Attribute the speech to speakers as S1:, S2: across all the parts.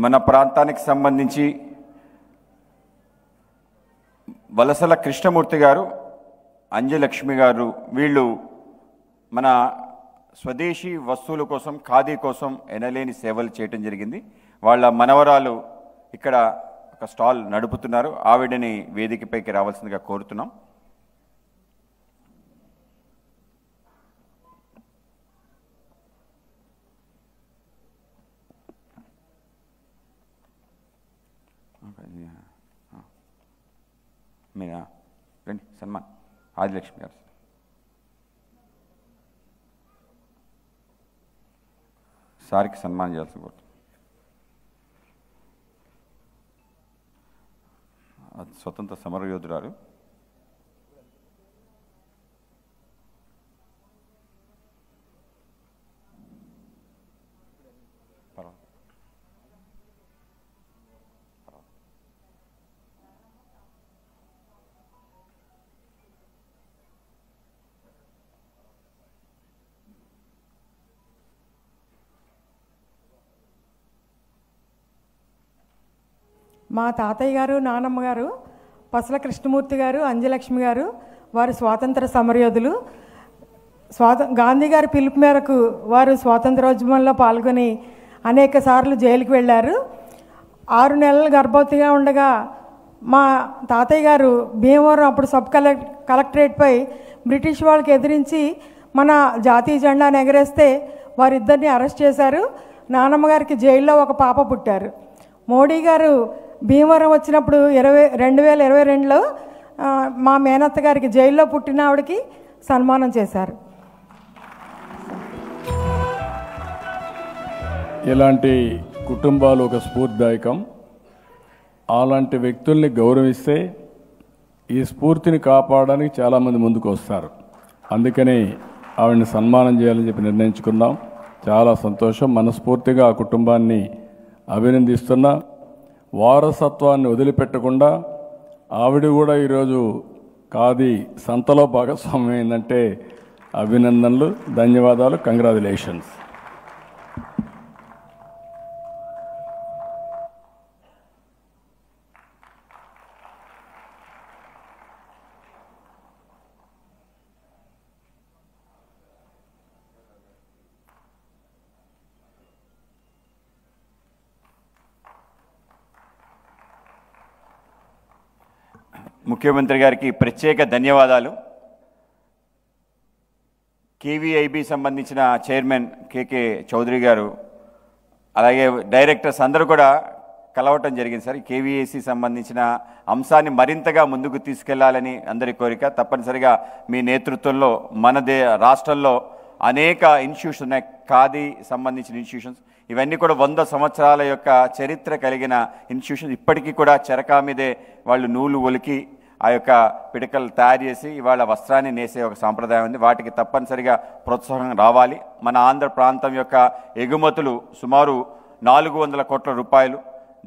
S1: మన ప్రాంతానికి సంబంధించి వలసల కృష్ణమూర్తి గారు, అంజలక్ష్మి గారు వీళ్ళు మన స్వదేశీ వస్తువుల కోసం, ఖాదీ కోసం ఎనలేని సేవలు చేయటం జరిగింది. వాళ్ళ మనవరాలు ఇక్కడ ఒక స్టాల్ నడుపుతున్నారు. ఆవిడని వేదికపైకి రావాల్సిందిగా కోరుతున్నాం. మీరా రండి. సన్మాన్ ఆదిలక్ష్మి గారు. సార్కి సన్మానం చేయాల్సి కోరుతున్నాం. స్వతంత్ర సమరయోధురాలు.
S2: మా తాతయ్య గారు, నానమ్మ గారు పసల కృష్ణమూర్తి గారు, అంజలక్ష్మి గారు వారు స్వాతంత్ర సమరయోధులు. గాంధీ గారి పిలుపు మేరకు వారు స్వాతంత్రోద్యమంలో పాల్గొని అనేక సార్లు జైలుకి వెళ్ళారు. 6 నెలలు గర్భవతిగా ఉండగా మా తాతయ్య గారు భీమవరం అప్పుడు సబ్ కలెక్టరేట్పై బ్రిటిష్ వాళ్ళకి ఎదిరించి మన జాతీయ జెండాను ఎగరేస్తే వారిద్దరిని అరెస్ట్ చేశారు. నానమ్మ గారికి జైల్లో ఒక పాప పుట్టారు. మోడీ గారు భీమవరం వచ్చినప్పుడు 2022లో మా మేనత్త గారికి జైల్లో పుట్టిన ఆవిడకి సన్మానం చేశారు.
S3: ఇలాంటి కుటుంబాలు ఒక స్ఫూర్తిదాయకం. అలాంటి వ్యక్తుల్ని గౌరవిస్తే ఈ స్ఫూర్తిని కాపాడడానికి చాలామంది ముందుకు వస్తారు. అందుకని ఆవిడని సన్మానం చేయాలని చెప్పి నిర్ణయించుకున్నాం. చాలా సంతోషం. మనస్ఫూర్తిగా ఆ కుటుంబాన్ని అభినందిస్తున్నా. వారసత్వాన్ని వదిలిపెట్టకుండా ఆవిడ కూడా ఈరోజు ఖాదీ సంతలో భాగస్వామ్యం అయిందంటే అభినందనలు, ధన్యవాదాలు, కంగ్రాచులేషన్స్.
S1: ముఖ్యమంత్రి గారికి ప్రత్యేక ధన్యవాదాలు. కేవీఐబి సంబంధించిన చైర్మన్ కేకే చౌదరి గారు, అలాగే డైరెక్టర్స్ అందరూ కూడా కలవటం జరిగింది సార్. కేవీఐసి సంబంధించిన అంశాన్ని మరింతగా ముందుకు తీసుకెళ్లాలని అందరి కోరిక. తప్పనిసరిగా మీ నేతృత్వంలో మన రాష్ట్రంలో అనేక ఇన్స్టిట్యూషన్స్ ఉన్నాయి, ఖాదీ సంబంధించిన ఇన్స్టిట్యూషన్స్. ఇవన్నీ కూడా 100 సంవత్సరాల యొక్క చరిత్ర కలిగిన ఇన్స్టిట్యూషన్స్. ఇప్పటికీ కూడా చెరకా మీదే వాళ్ళు నూలు ఒలికి ఆ యొక్క పిడకలు తయారు చేసి ఇవాళ వస్త్రాన్ని నేసే ఒక సాంప్రదాయం ఉంది. వాటికి తప్పనిసరిగా ప్రోత్సాహం రావాలి. మన ఆంధ్ర ప్రాంతం యొక్క ఎగుమతులు సుమారు 400 కోట్ల రూపాయలు,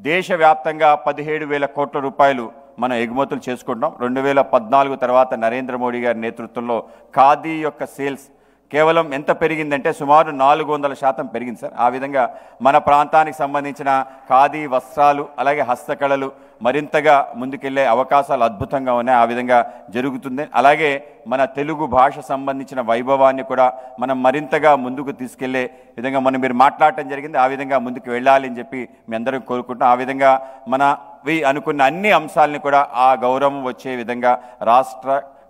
S1: దేశవ్యాప్తంగా 17,000 కోట్ల రూపాయలు మనం ఎగుమతులు చేసుకుంటాం. 2014 తర్వాత నరేంద్ర మోడీ గారి నేతృత్వంలో ఖాదీ యొక్క సేల్స్ కేవలం ఎంత పెరిగిందంటే సుమారు 400% పెరిగింది సార్. ఆ విధంగా మన ప్రాంతానికి సంబంధించిన ఖాదీ వస్త్రాలు, అలాగే హస్తకళలు మరింతగా ముందుకెళ్లే అవకాశాలు అద్భుతంగా ఉన్నాయి. ఆ విధంగా జరుగుతుంది. అలాగే మన తెలుగు భాష సంబంధించిన వైభవాన్ని కూడా మనం మరింతగా ముందుకు తీసుకెళ్లే విధంగా మీరు మాట్లాడటం జరిగింది. ఆ విధంగా ముందుకు వెళ్ళాలి అని చెప్పి మీ అందరం కోరుకుంటున్నాం. ఆ విధంగా మనవి అనుకున్న అన్ని అంశాలని కూడా ఆ గౌరవం వచ్చే విధంగా రాష్ట్ర,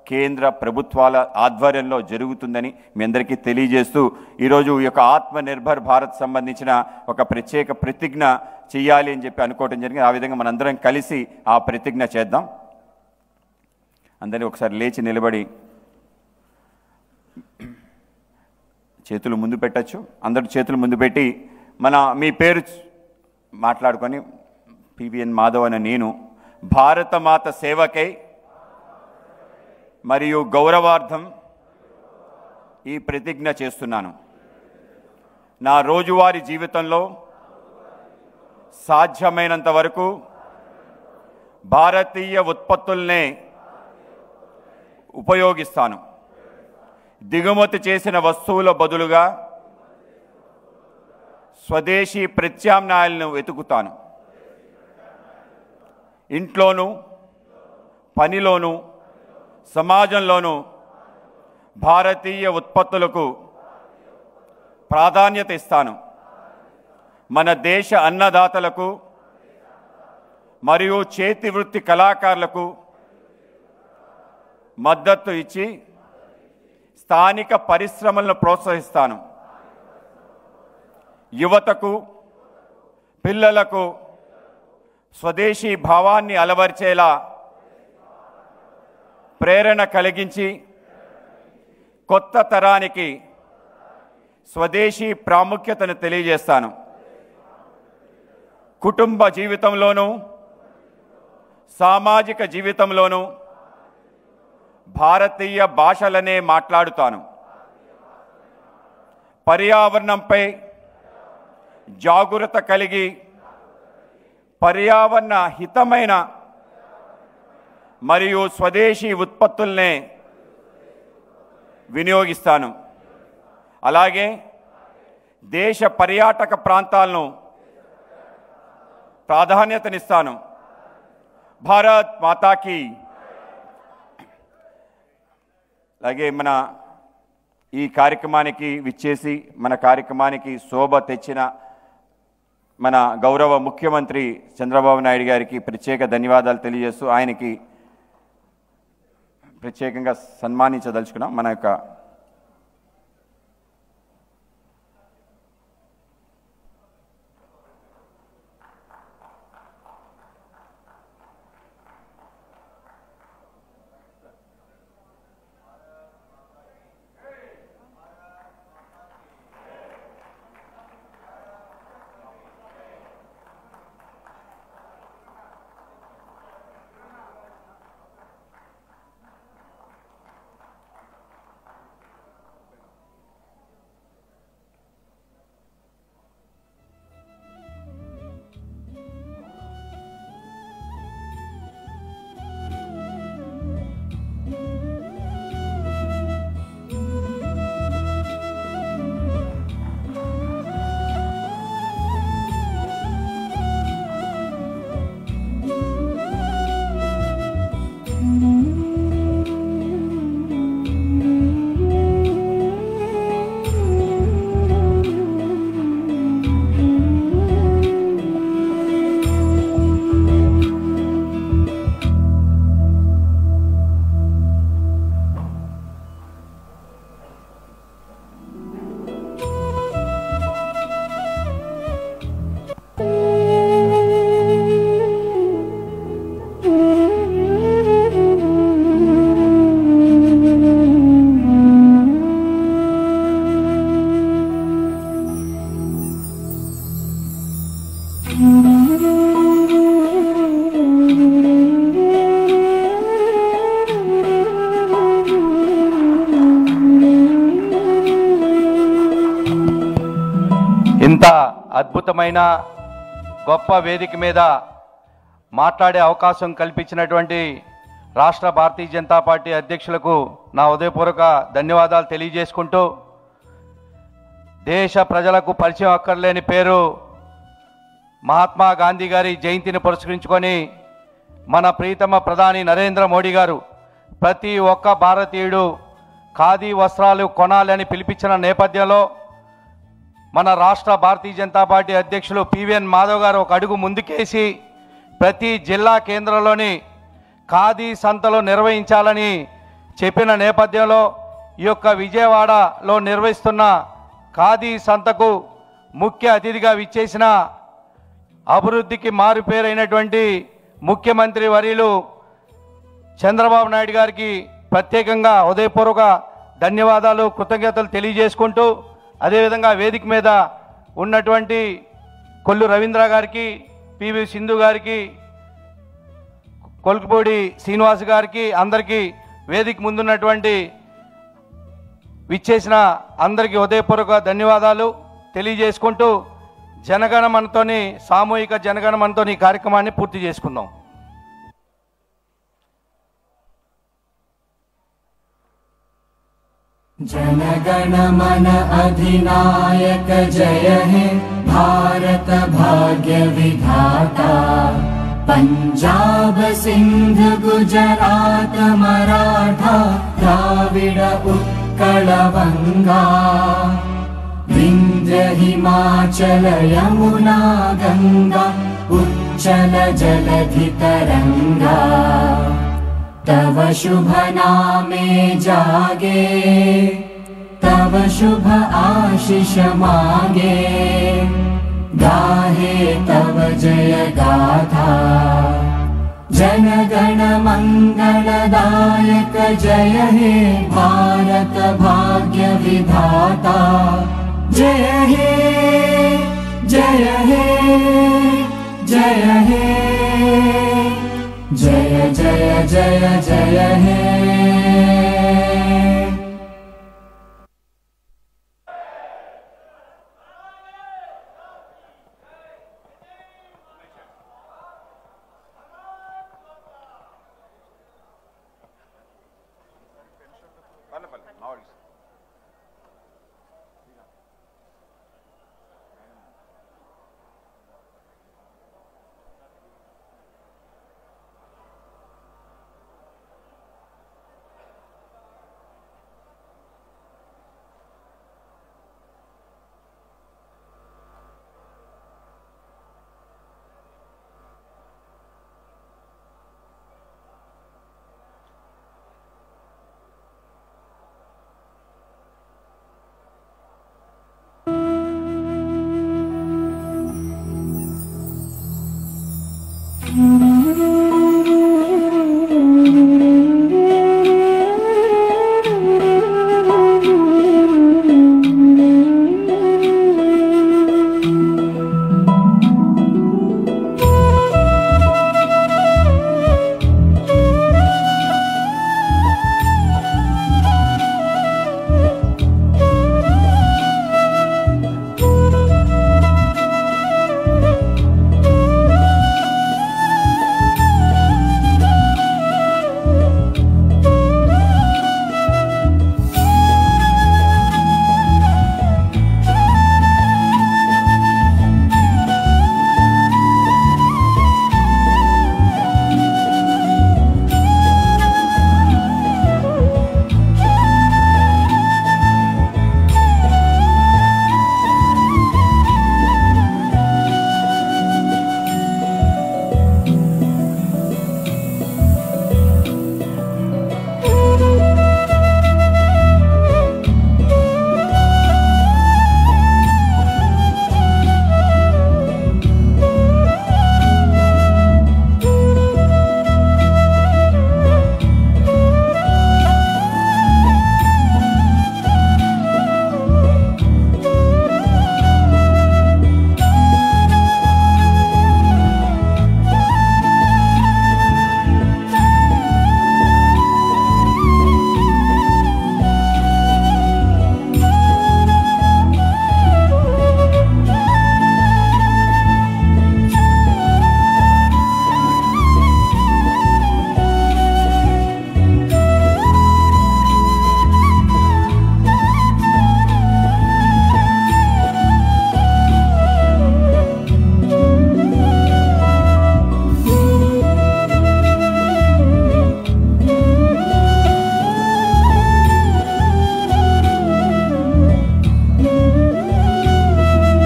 S1: కేంద్ర ప్రభుత్వాల ఆధ్వర్యంలో జరుగుతుందని మీ అందరికీ తెలియజేస్తూ ఈరోజు ఈ యొక్క ఆత్మనిర్భర్ భారత్ సంబంధించిన ఒక ప్రత్యేక ప్రతిజ్ఞ చేయాలి అని చెప్పి అనుకోవటం జరిగింది. ఆ విధంగా మనందరం కలిసి ఆ ప్రతిజ్ఞ చేద్దాం. అందరినీ ఒకసారి లేచి నిలబడి చేతులు ముందు పెట్టచ్చు. అందరూ చేతులు ముందు పెట్టి మీ పేరు మాట్లాడుకొని పివిఎన్ మాధవ్ అనే నేను భారతమాత సేవకై మరియు గౌరవార్థం ఈ ప్రతిజ్ఞ చేస్తున్నాను. నా రోజువారీ జీవితంలో సాధ్యమైనంత వరకు భారతీయ ఉత్పత్తుల్నే ఉపయోగిస్తాను. దిగుమతి చేసిన వస్తువుల బదులుగా స్వదేశీ ప్రత్యామ్నాయాలను వెతుకుతాను. ఇంట్లోనూ, పనిలోనూ, సమాజంలోనూ భారతీయ ఉత్పత్తులకు ప్రాధాన్యత ఇస్తాను. మన దేశ అన్నదాతలకు మరియు చేతి వృత్తి కళాకారులకు మద్దతు ఇచ్చి స్థానిక పరిశ్రమలను ప్రోత్సహిస్తాను. యువతకు, పిల్లలకు స్వదేశీ భావాన్ని అలవర్చేలా ప్రేరణ కలిగించి కొత్త తరానికి స్వదేశీ ప్రాముఖ్యతను తెలియజేస్తాను. కుటుంబ జీవితంలోనూ, సామాజిక జీవితంలోనూ భారతీయ భాషలనే మాట్లాడుతాను. పర్యావరణంపై జాగరూకత కలిగి పర్యావరణ హితమైన మరియు స్వదేశీ ఉత్పత్తుల్నే వినియోగిస్తాను. అలాగే దేశ పర్యాటక ప్రాంతాలను ప్రాధాన్యతనిస్తాను. భారత్ మాతాకి. అలాగే మన ఈ కార్యక్రమానికి విచ్చేసి మన కార్యక్రమానికి శోభ తెచ్చిన మన గౌరవ ముఖ్యమంత్రి చంద్రబాబు నాయుడు గారికి ప్రత్యేక ధన్యవాదాలు తెలియజేస్తూ ఆయనకి ప్రత్యేకంగా సన్మానించదలుచుకున్నాం. మన యొక్క
S4: ఇంత అద్భుతమైన గొప్ప వేదిక మీద మాట్లాడే అవకాశం కల్పించినటువంటి రాష్ట్ర భారతీయ జనతా పార్టీ అధ్యక్షులకు నా హృదయపూర్వక ధన్యవాదాలు తెలియజేసుకుంటూ, దేశ ప్రజలకు పరిచయం అక్కర్లేని పేరు మహాత్మా గాంధీ గారి జయంతిని పురస్కరించుకొని మన ప్రీతమ ప్రధాని నరేంద్ర మోడీ గారు ప్రతి ఒక్క భారతీయుడు ఖాదీ వస్త్రాలు కొనాలని పిలిపించిన నేపథ్యంలో మన రాష్ట్ర భారతీయ జనతా పార్టీ అధ్యక్షులు పివిఎన్ మాధవ్ గారు ఒక అడుగు ముందుకేసి ప్రతి జిల్లా కేంద్రంలోని ఖాదీ సంతలు నిర్వహించాలని చెప్పిన నేపథ్యంలో ఈ యొక్క విజయవాడలో నిర్వహిస్తున్న ఖాదీ సంతకు ముఖ్య అతిథిగా విచ్చేసిన అభివృద్ధికి మారుపేరైనటువంటి ముఖ్యమంత్రి వర్యులు చంద్రబాబు నాయుడు గారికి ప్రత్యేకంగా హృదయపూర్వక ధన్యవాదాలు, కృతజ్ఞతలు తెలియజేసుకుంటూ, అదేవిధంగా వేదిక మీద ఉన్నటువంటి కొల్లు రవీంద్ర గారికి, పివి సింధు గారికి, కొల్కపూడి శ్రీనివాస్ గారికి, అందరికీ వేదిక ముందున్నటువంటి విచ్చేసిన అందరికీ హృదయపూర్వక ధన్యవాదాలు తెలియజేసుకుంటూ, జనగణమనతోని సామూహిక జనగణమనతోని ఈ కార్యక్రమాన్ని పూర్తి చేసుకుందాం.
S5: जनगण मन अधिनायक जय हे। भारत भाग्य विधाता। पंजाब सिंध गुजरात मराठा द्राविड उत्कल बंगा। विंध्य हिमाचल यमुना गंगा उच्चल जलधि तरंगा। तव शुभ नामे जागे तव शुभ आशीष मागे। गाहे तव जय गाथा जन गण मंगलदायक। जय हे भारत भाग्य विधाता। जय हे जय हे जय हे जय जय जय जय हे।